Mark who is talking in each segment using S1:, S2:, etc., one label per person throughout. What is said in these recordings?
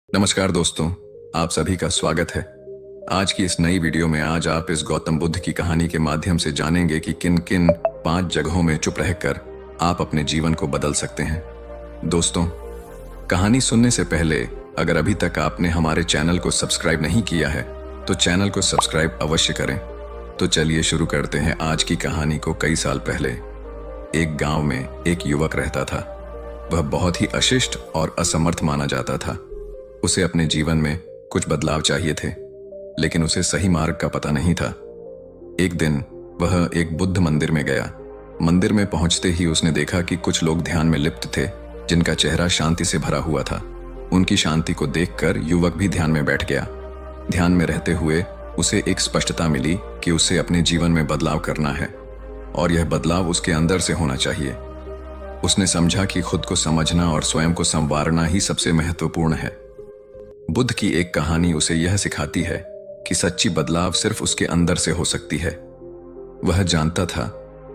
S1: नमस्कार दोस्तों, आप सभी का स्वागत है। आज की इस नई वीडियो में आज आप इस गौतम बुद्ध की कहानी के माध्यम से जानेंगे कि किन किन 5 जगहों में चुप रहकर आप अपने जीवन को बदल सकते हैं। दोस्तों, कहानी सुनने से पहले अगर अभी तक आपने हमारे चैनल को सब्सक्राइब नहीं किया है तो चैनल को सब्सक्राइब अवश्य करें। तो चलिए शुरू करते हैं आज की कहानी को। कई साल पहले एक गांव में एक युवक रहता था। वह बहुत ही अशिष्ट और असमर्थ माना जाता था। उसे अपने जीवन में कुछ बदलाव चाहिए थे, लेकिन उसे सही मार्ग का पता नहीं था। एक दिन वह एक बुद्ध मंदिर में गया। मंदिर में पहुंचते ही उसने देखा कि कुछ लोग ध्यान में लिप्त थे, जिनका चेहरा शांति से भरा हुआ था। उनकी शांति को देखकर युवक भी ध्यान में बैठ गया। ध्यान में रहते हुए उसे एक स्पष्टता मिली कि उसे अपने जीवन में बदलाव करना है और यह बदलाव उसके अंदर से होना चाहिए। उसने समझा कि खुद को समझना और स्वयं को संवारना ही सबसे महत्वपूर्ण है। बुद्ध की एक कहानी उसे यह सिखाती है कि सच्ची बदलाव सिर्फ उसके अंदर से हो सकती है। वह जानता था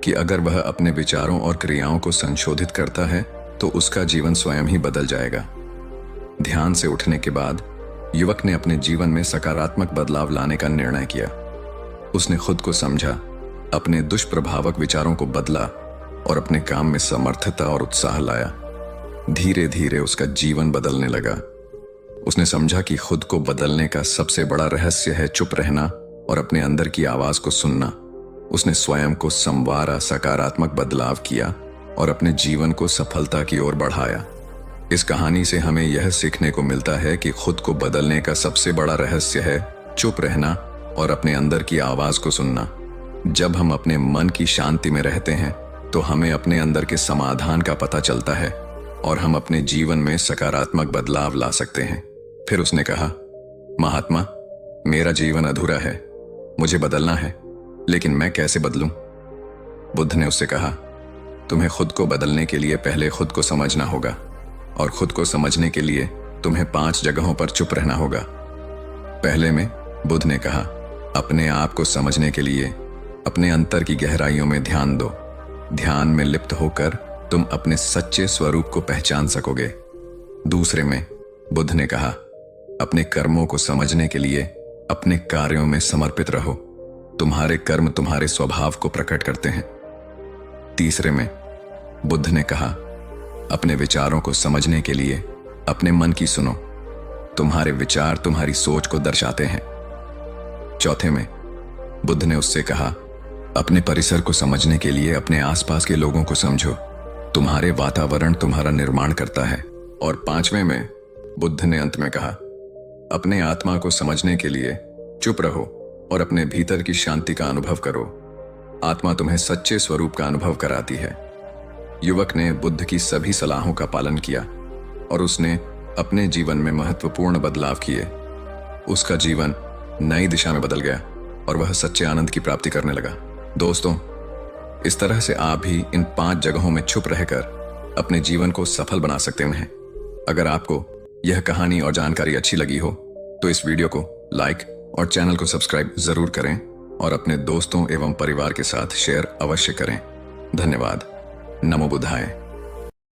S1: कि अगर वह अपने विचारों और क्रियाओं को संशोधित करता है तो उसका जीवन स्वयं ही बदल जाएगा। ध्यान से उठने के बाद युवक ने अपने जीवन में सकारात्मक बदलाव लाने का निर्णय किया। उसने खुद को समझा, अपने दुष्प्रभावक विचारों को बदला और अपने काम में समर्थता और उत्साह लाया। धीरे धीरे उसका जीवन बदलने लगा। उसने समझा कि खुद को बदलने का सबसे बड़ा रहस्य है चुप रहना और अपने अंदर की आवाज को सुनना। उसने स्वयं को संवारा, सकारात्मक बदलाव किया और अपने जीवन को सफलता की ओर बढ़ाया। इस कहानी से हमें यह सीखने को मिलता है कि खुद को बदलने का सबसे बड़ा रहस्य है चुप रहना और अपने अंदर की आवाज को सुनना। जब हम अपने मन की शांति में रहते हैं तो हमें अपने अंदर के समाधान का पता चलता है और हम अपने जीवन में सकारात्मक बदलाव ला सकते हैं। फिर उसने कहा, महात्मा, मेरा जीवन अधूरा है, मुझे बदलना है, लेकिन मैं कैसे बदलूं? बुद्ध ने उससे कहा, तुम्हें खुद को बदलने के लिए पहले खुद को समझना होगा और खुद को समझने के लिए तुम्हें 5 जगहों पर चुप रहना होगा। पहले में बुद्ध ने कहा, अपने आप को समझने के लिए अपने अंतर की गहराइयों में ध्यान दो। ध्यान में लिप्त होकर तुम अपने सच्चे स्वरूप को पहचान सकोगे। दूसरे में बुद्ध ने कहा, अपने कर्मों को समझने के लिए अपने कार्यों में समर्पित रहो। तुम्हारे कर्म तुम्हारे स्वभाव को प्रकट करते हैं। तीसरे में बुद्ध ने कहा, अपने विचारों को समझने के लिए अपने मन की सुनो। तुम्हारे विचार तुम्हारी सोच को दर्शाते हैं। चौथे में बुद्ध ने उससे कहा, अपने परिसर को समझने के लिए अपने आसपास के लोगों को समझो। तुम्हारे वातावरण तुम्हारा निर्माण करता है। और 5वें में बुद्ध ने अंत में कहा, अपने आत्मा को समझने के लिए चुप रहो और अपने भीतर की शांति का अनुभव करो। आत्मा तुम्हें सच्चे स्वरूप का अनुभव कराती है। युवक ने बुद्ध की सभी सलाहों का पालन किया और उसने अपने जीवन में महत्वपूर्ण बदलाव किए। उसका जीवन नई दिशा में बदल गया और वह सच्चे आनंद की प्राप्ति करने लगा। दोस्तों, इस तरह से आप भी इन 5 जगहों में चुप रहकर अपने जीवन को सफल बना सकते हैं। अगर आपको यह कहानी और जानकारी अच्छी लगी हो तो इस वीडियो को लाइक और चैनल को सब्सक्राइब जरूर करें और अपने दोस्तों एवं परिवार के साथ शेयर अवश्य करें। धन्यवाद। नमो बुद्धाय।